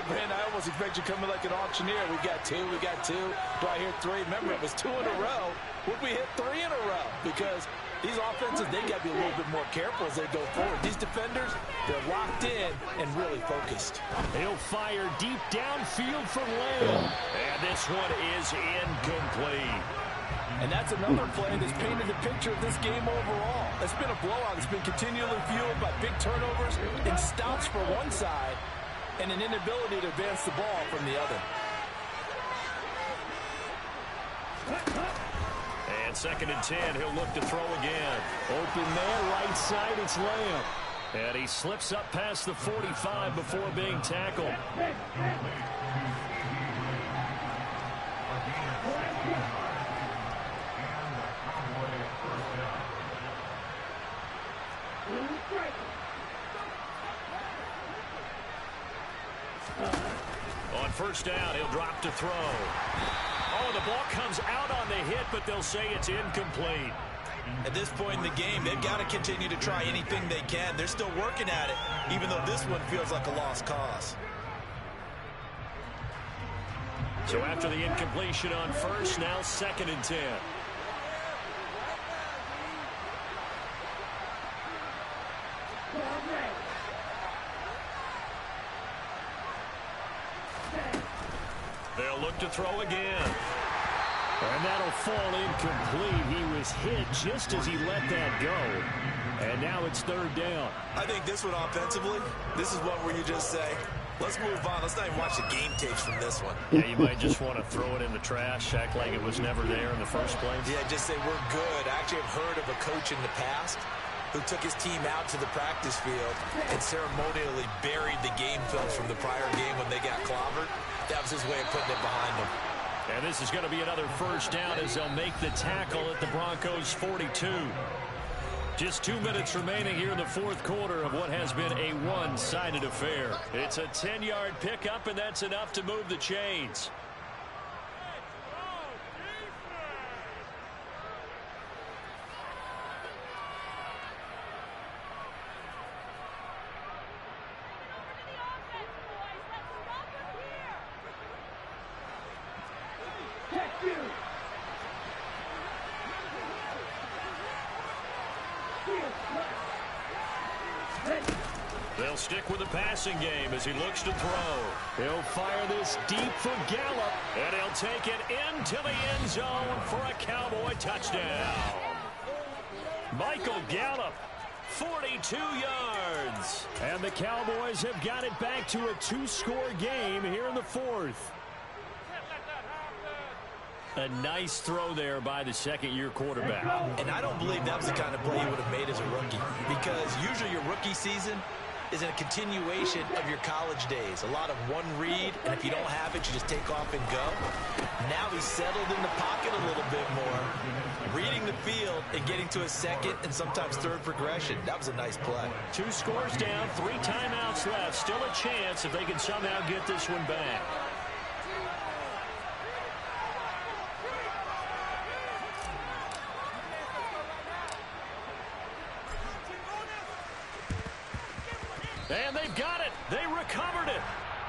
D: Man, I almost expect you coming like an auctioneer. We got 2, we got 2. Do I hear 3? Remember, it was 2 in a row. Would we hit 3 in a row? Because these offenses, they got to be a little bit more careful as they go forward. These defenders, they're locked in and really focused.
C: He'll fire deep downfield for Lamb. And this one is incomplete.
D: And that's another play that's painted the picture of this game overall. It's been a blowout. It's been continually fueled by big turnovers and stops for one side and an inability to advance the ball from the other.
C: And 2nd and 10, he'll look to throw again.
F: Open man, right side, it's Lamb.
C: And he slips up past the 45 before being tackled. On 1st down, he'll drop to throw. Oh, the ball comes out on the hit, but they'll say it's incomplete.
D: At this point in the game, they've got to continue to try anything they can. They're still working at it, even though this one feels like a lost cause.
C: So after the incompletion on 1st, now 2nd and 10. They'll look to throw again.
F: And that'll fall incomplete. He was hit just as he let that go. And now it's 3rd down.
D: I think this one offensively, this is one where you just say, let's move on. Let's not even watch the game tapes from this one.
C: Yeah, you might just want to throw it in the trash, act like it was never there in the first place.
D: Yeah, just say we're good. I actually have heard of a coach in the past who took his team out to the practice field and ceremonially buried the game film from the prior game when they got clobbered. That was his way of putting it behind them.
C: And this is going to be another 1st down as they'll make the tackle at the Broncos' 42. Just 2 minutes remaining here in the 4th quarter of what has been a one-sided affair. It's a 10-yard pickup, and that's enough to move the chains. They'll stick with the passing game as he looks to throw.
F: He'll fire this deep for Gallup.
C: And he'll take it into the end zone for a Cowboy touchdown. Michael Gallup, 42 yards.
F: And the Cowboys have got it back to a 2-score game here in the 4th. A nice throw there by the 2nd-year quarterback.
D: And I don't believe that was the kind of play you would have made as a rookie, because usually your rookie season is a continuation of your college days. A lot of one read, and if you don't have it, you just take off and go. Now he's settled in the pocket a little bit more, reading the field and getting to a 2nd and sometimes 3rd progression. That was a nice play.
C: 2 scores down, 3 timeouts left. Still a chance if they can somehow get this one back. And they've got it. They recovered it.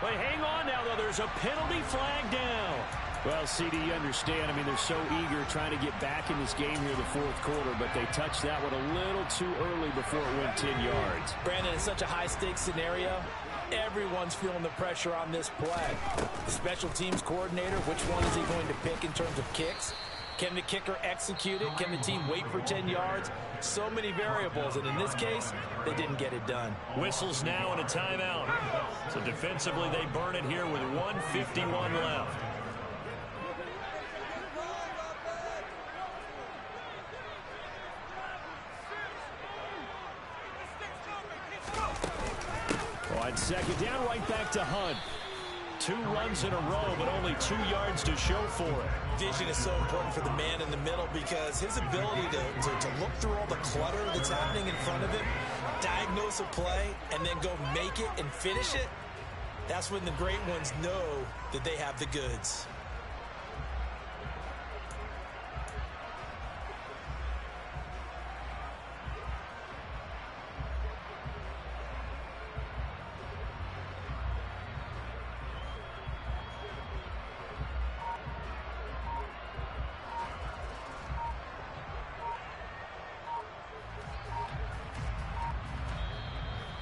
C: They hang on now, though. There's a penalty flag down.
F: Well, CD, you understand. I mean, they're so eager trying to get back in this game here in the 4th quarter, but they touched that one a little too early before it went 10 yards.
D: Brandon, it's such a high-stakes scenario. Everyone's feeling the pressure on this play. The special teams coordinator, which one is he going to pick in terms of kicks? Can the kicker execute it? Can the team wait for 10 yards? So many variables, and in this case, they didn't get it done.
C: Whistles now and a timeout. So defensively, they burn it here with 1:51 left.
F: On 2nd down, right back to Hunt.
C: 2 runs in a row, but only 2 yards to show for it.
D: Vision is so important for the man in the middle, because his ability to look through all the clutter that's happening in front of him, diagnose a play, and then go make it and finish it, that's when the great ones know that they have the goods.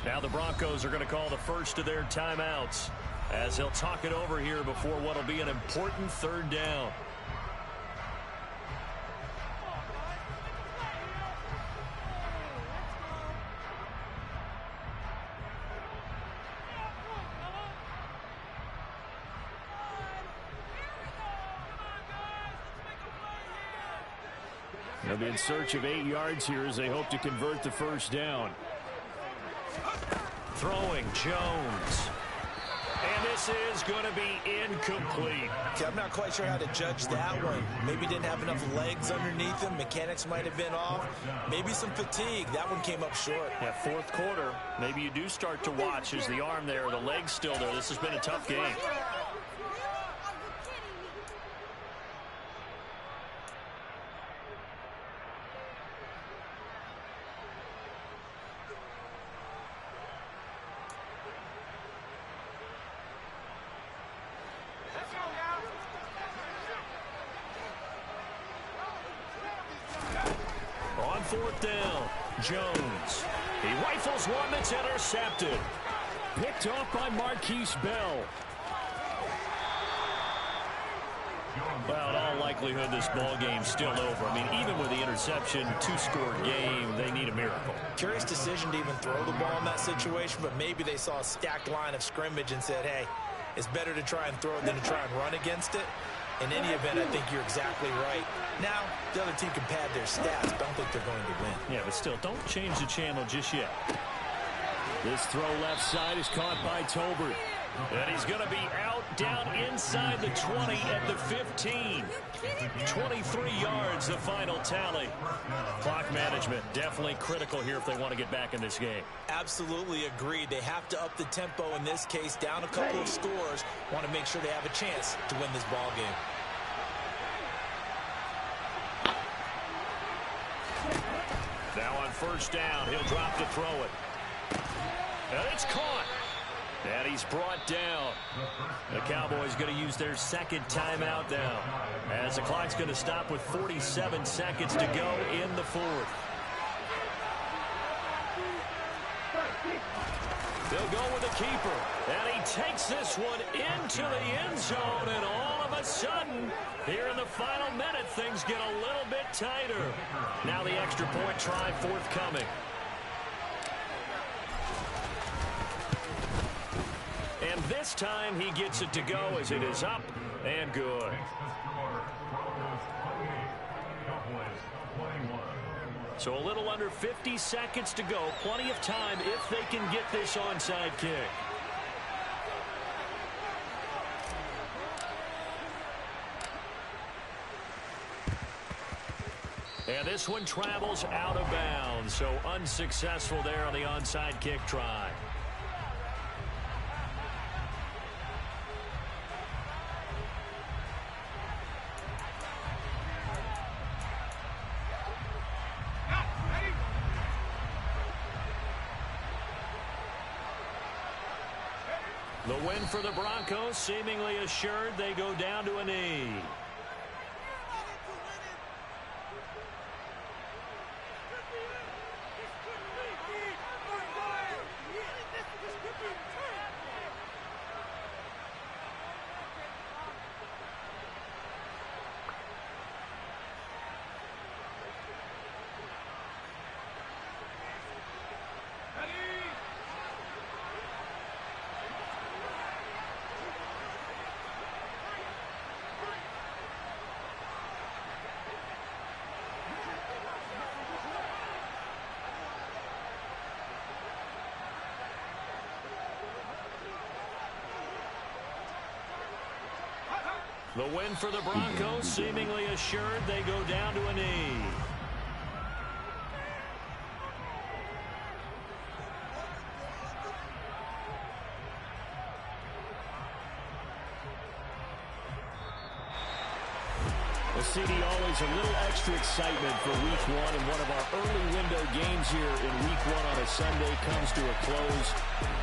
C: Now the Broncos are going to call the first of their timeouts as they'll talk it over here before what will be an important 3rd down.
F: They'll be in search of 8 yards here as they hope to convert the first down.
C: Throwing Jones. And this is going to be incomplete.
D: Okay, I'm not quite sure how to judge that one. Maybe didn't have enough legs underneath him. Mechanics might have been off. Maybe some fatigue. That one came up short.
C: Yeah, fourth quarter, maybe you do start to watch as the arm there, the leg's still there. This has been a tough game. On fourth down, Jones. He rifles one that's intercepted.
F: Picked off by Marquise Bell.
C: Well, in all likelihood, this ball game's still over. I mean, even with the interception, 2-score game, they need a miracle.
D: Curious decision to even throw the ball in that situation, but maybe they saw a stacked line of scrimmage and said, hey, it's better to try and throw it than to try and run against it. In any event, I think you're exactly right. Now, the other team can pad their stats, but I don't think they're going to win.
C: Yeah, but still, don't change the channel just yet.
F: This throw left side is caught by Tolbert.
C: And he's going to be out down inside the 20 at the 15. 23 yards, the final tally. Clock management definitely critical here if they want to get back in this game.
D: Absolutely agreed. They have to up the tempo in this case, down a couple of scores. Want to make sure they have a chance to win this ball game.
C: Now on first down, he'll drop to throw it. And it's caught. And he's brought down. The Cowboys going to use their second timeout now, as the clock's going to stop with 47 seconds to go in the fourth. They'll go with the keeper. And he takes this one into the end zone. And all of a sudden, here in the final minute, things get a little bit tighter. Now the extra point try forthcoming. And this time he gets it to go as it is up and good. So a little under 50 seconds to go. Plenty of time if they can get this onside kick. And this one travels out of bounds. So unsuccessful there on the onside kick try. The win for the Broncos seemingly assured. They go down to a knee. The win for the Broncos seemingly assured. They go down to a knee.
F: Well, CD, always a little extra excitement for week one, and one of our early window games here in week one on a Sunday comes to a close.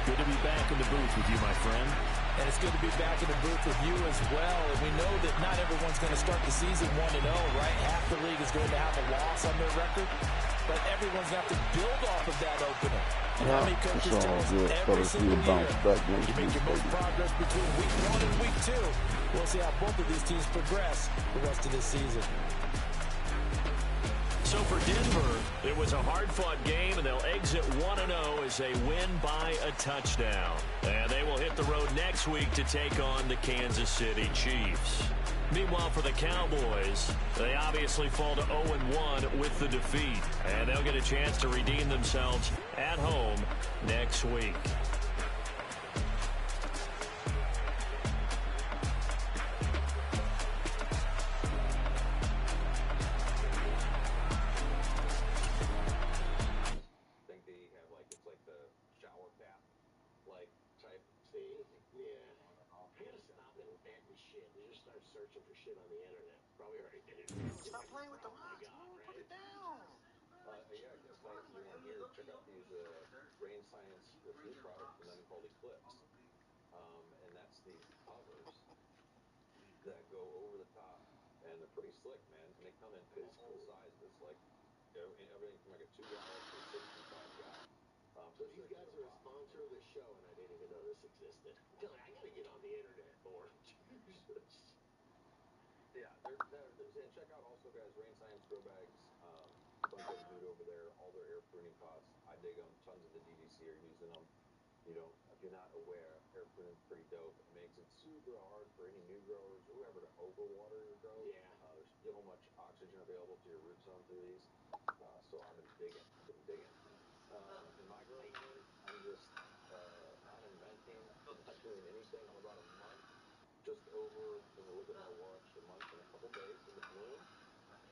F: Good to be back in the booth with you, my friend.
D: And it's good to be back in the booth with you as well. And we know that not everyone's going to start the season 1-0, right? Half the league is going to have a loss on their record. But everyone's going to have to build off of that opener. And how many coaches tell us every single year you make your most progress between week 1 and week 2. We'll see how both of these teams progress the rest of this season.
C: So for Denver, it was a hard-fought game, and they'll exit 1-0 as they win by a touchdown. And they will hit the road next week to take on the Kansas City Chiefs. Meanwhile, for the Cowboys, they obviously fall to 0-1 with the defeat. And they'll get a chance to redeem themselves at home next week.
A: Searching for shit on the internet. Probably already did it.
G: Stop playing with the rocks, man. Put it down.
A: Yeah, it's like you want here. Check out these Rain Science, this new product from them called Eclipse. And that's these covers that go over the top, and they're pretty slick, man. And they come in multiple sizes, like everything from like a 2 gallon to a 65 gallon. So these guys are a sponsor of the show, and I didn't even know this existed. I gotta get on the internet more. Jesus. Yeah, and check out also, guys, Rain Science grow bags. Bunch of dude over there, all their air pruning pots. I dig them. Tons of the DDC are using them. You know, if you're not aware, air pruning's pretty dope. It makes it super hard for any new growers or whoever to overwater your growth. Yeah. There's so much oxygen available to your root zone through these. So I've been digging. In my growing game, I'm just not inventing. I'm not doing anything. I'm about a month. Just over, when you look at my watch, a month and a couple days in the bloom.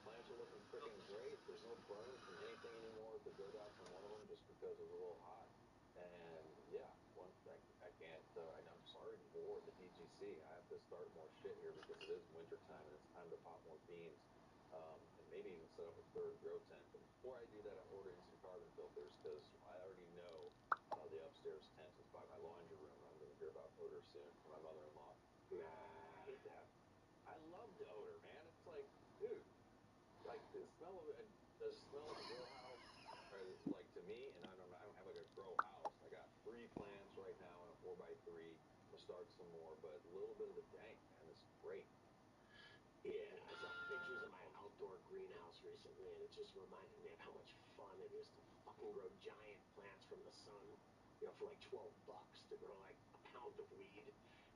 A: Plants are looking freaking great. There's no burn from anything anymore. The grow dots on one of them just because it was a little hot. And yeah, I can't. I'm sorry to bore the DGC. I have to start more shit here because it is winter time and it's time to pop more beans. And maybe even set up a third grow tent. But before I do that, I'm ordering some carbon filters because I already know the upstairs tent is by my laundry room. I'm going to hear about odor soon from my mother-in-law. Yeah, I hate that. I love the odor, man. It's like, dude, like the smell of it, the smell of a grow house, or like to me, and I don't have like a grow house. I got 3 plants right now in a 4x3. I'm gonna start some more, but a little bit of the dank, man, is great. Yeah, I saw pictures of my outdoor greenhouse recently, and it just reminded me of how much fun it is to fucking grow giant plants from the sun. You know, for like $12 to grow like a pound of weed.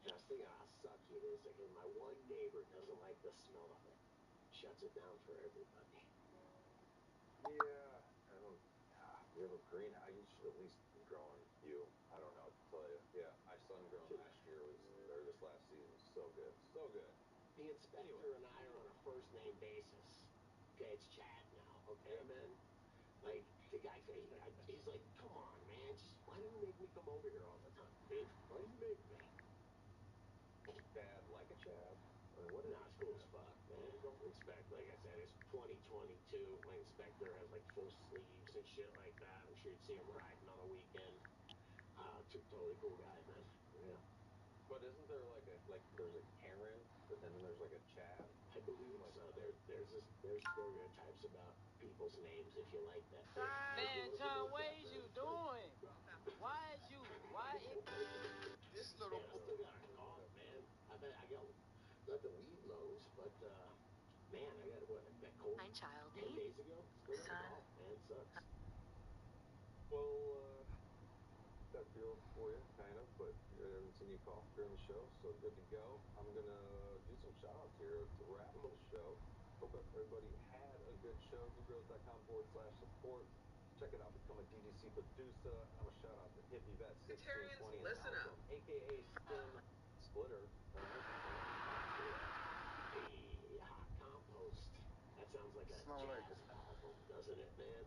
A: And I was thinking how sucky it is because my one neighbor doesn't like the smell of it. Shuts it down for everybody. Yeah, I don't. You have a greenhouse. You should at least be growing you. I don't know what to tell you. Yeah, my sun-grown last year or this last season was so good, so good. The inspector and I are on a first-name basis. Okay, it's Chad now. Okay, man. Like the guy, he's like, come on, man. Just why do you make me come over here all the time, dude? Why do you make me? Bad like a Chad. I mean, what is it's cool as fuck, man. Don't expect, like I said, it's 2022. My inspector has like full sleeves and shit like that. I'm sure you'd see him riding on a weekend. Totally cool guy, man. Yeah. But isn't there there's a Karen, but then there's like a Chad? I believe so. There's stereotypes about people's names if you like that.
G: Man, John, what is you doing? Why is you? This little
A: boy. I still got a cough, man. I got the weed lungs, but man, I got that cold 10 days ago. Still got a cough, man. Sucks. Well, that feels for you, kind of, but I haven't seen you cough during the show, so good to go. I'm going to do some shout-outs here to wrap the show. Hope everybody had a good show. DudeGrows.com/support. Check it out. Become a DGC producer. And I'm a shout-out to Hippie Vet 1620
G: listen up.
A: a.k.a. Stim Splitter. Hey, hot compost. That sounds like a jazz album, doesn't it, man?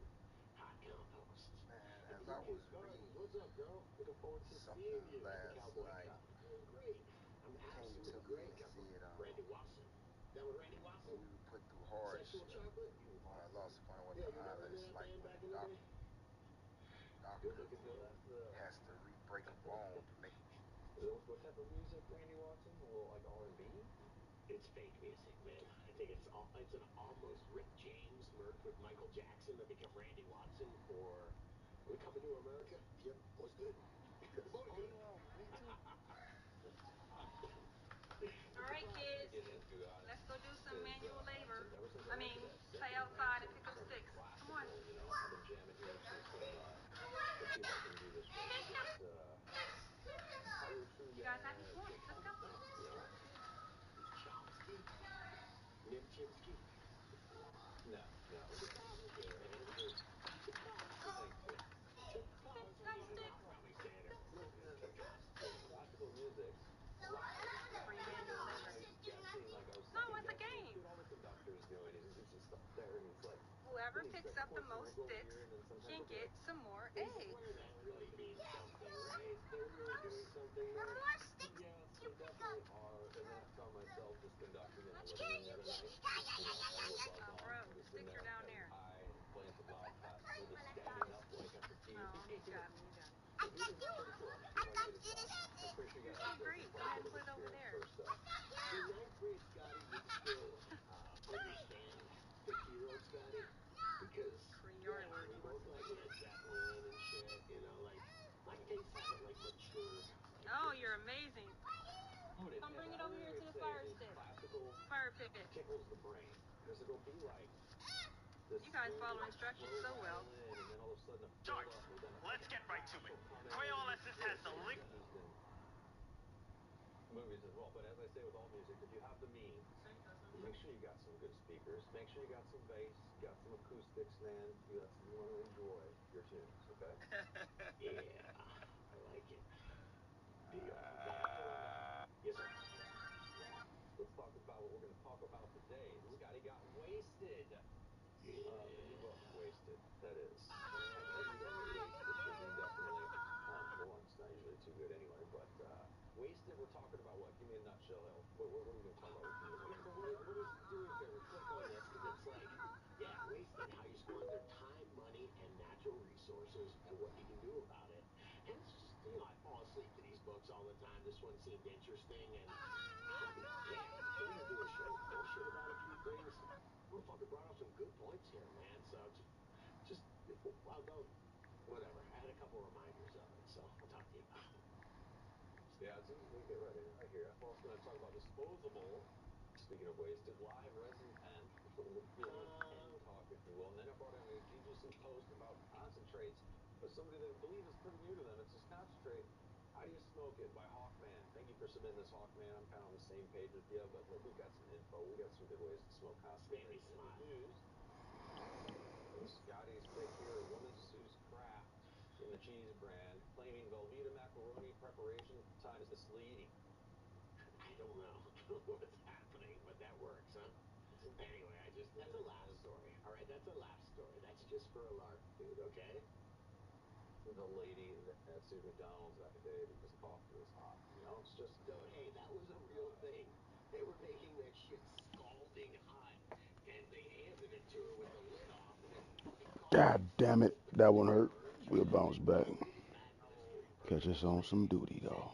A: Hot compost.
G: Man, as I was reading
A: what's up, girl? Looking forward to seeing you at the Cowboy Cup. Doing great. I'm absolutely great.
G: to see it
A: Randy Watson. That was Randy Watson?
G: when you put through hardship.
A: Sexual chocolate?
G: I lost a point with
A: Yeah,
G: the
A: you remember
G: eyelids,
A: that
G: like
A: band
G: when
A: back
G: the
A: in the day?
G: doctor
A: Good looking girl.
G: has to re-break a bone to make.
A: What type of music, Randy Watson? A little like R&B? It's fake music, man. I think it's an almost Rick James merged with Michael Jackson to become Randy Watson for Are we coming to America? Yep. What's good?
G: Oh no, me too.
H: All right, kids, let's go do some manual labor. Play outside and pick up sticks.
A: see if I can do this right. You guys have any points? Let's go. Chomsky? Nimchinsky? No. Probably saying it. Classical music.
G: No, it's a game.
A: All the conductor's doing is just up there, and it's like
G: Whoever picks up the most sticks can get some more eggs.
A: that really means something, right? They're really doing something there. Yes, they definitely are. And then I found myself just conducting in the living room the other night.
G: Oh, bro, the sticks are down there.
A: High and playing some podcast. We're just standing up like at the TV.
G: Oh, you got me.
A: Pretty cool. I'm pretty sure you
G: You're
A: guys
G: so great. Go ahead and put it over there.
A: In ninth grade, Scotty would still understand 50-year-old Scotty because we both like Led Zeppelin and shit. You know, like my tastes haven't like matured.
G: Oh, you're amazing. Come bring it over here to the fire stick. Fire pit.
A: Tickles the brain because it'll be like this.
G: You guys follow instructions so well.
A: And then all of a sudden,
H: Sarge, let's get right to it. Crayola Assist has the link.
A: Movies as well, but as I say with all music, if you have the means, make sure you got some good speakers. Make sure you got some bass, got some acoustics, man. You want to enjoy your tunes, okay? Yeah, I like it. Deal. Yes, sir. Let's talk about what we're going to talk about today. Scotty got wasted. The new book, Wasted, that is. Definitely. Well, it's not usually too good anyway, but Wasted, we're talking about what? Give me a nutshell. What are we going to talk about? What is, do me a favor, click on this, because it's like, yeah, wasted. How you squander time, money, and natural resources, and what you can do about it. And it's just, you know, I fall asleep to these books all the time. This one seemed interesting, and yeah, we're going to do a show, bullshit about a few things. Motherfucker brought up some good points here, man. So just well, don't, whatever. I had a couple reminders of it, so I'll talk to you about it. Yeah, it's easy to get right in. I hear you. We're also going to talk about disposable. Speaking of wasted, live resin pen. A little pen talk, if you will. And then I brought in a GGC post about concentrates, but somebody that I believe is pretty new to them. It's this concentrate. How do you smoke it? By Hawkman. Thank you for submitting this, Hawkman. I'm kind of on the same page with you, but look, we've got some info. We got some good ways to smoke concentrate. Made me smile. Scotty's pick here, a woman sues Kraft in the cheese brand, claiming Velveeta macaroni preparation time is misleading. I don't know what's happening, but that works, huh? Anyway, that's a laugh story. All right, that's a laugh story. That's just for a lark, dude, okay? The lady at Sue's McDonald's that day because coffee was hot. You know, it's just, hey, that was a real thing. They were making that shit scalding hot, and they handed it to her with the lid off, and then fucking
B: God damn it. That one hurt. We'll bounce back. Catch us on some duty, though.